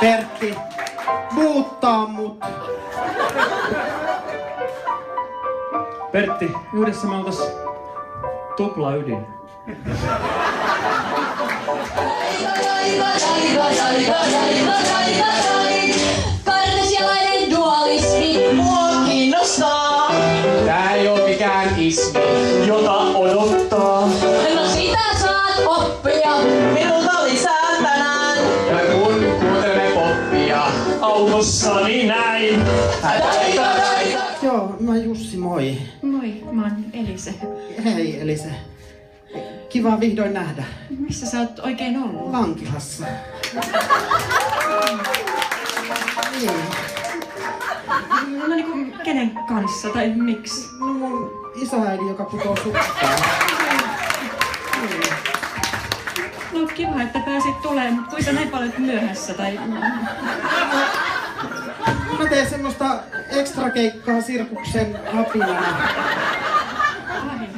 Pertti, muuttaa mut. Pertti, yhdessä me oltais tupla ydin. Kartesialainen dualismi mua kiinnostaa. Tää ei oo mikään ismi, jota odottaa. No sitä saat oppia. Minulta lisää tänään. Ja kun kuuntelemme poppia autossani näin. Joo, mä Jussi, moi. Moi, mä oon Elise. Hei Elise. Kiva vihdoin nähdä. Missä sä oot oikein ollut? Vankilassa. Niin. No niinku kenen kanssa tai miksi? No mun isoäiti, joka putoo sukkaan. Niin. No kiva, että pääsit tulemaan, mutta kuin sä näin paljon myöhässä tai... Mä teen semmoista ekstra keikkaa sirkuksen apinana. Ai.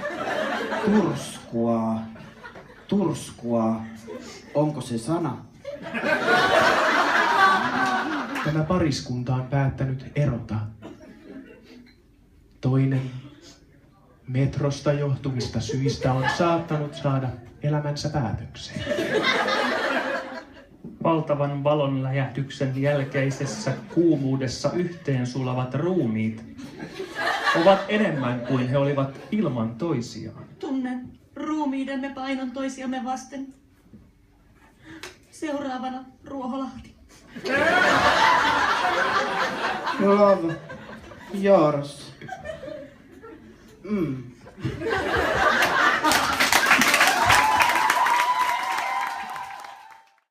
Turskua. Turskua. Onko se sana? Tämä pariskunta on päättänyt erota. Toinen metrosta johtuvista syistä on saattanut saada elämänsä päätökseen. Valtavan valonläjähdyksen jälkeisessä kuumuudessa yhteen sulavat ruumiit ovat enemmän kuin he olivat ilman toisiaan. Tunnen ruumiidemme painon toisiamme vasten. Seuraavana Ruoholahti. Love yours.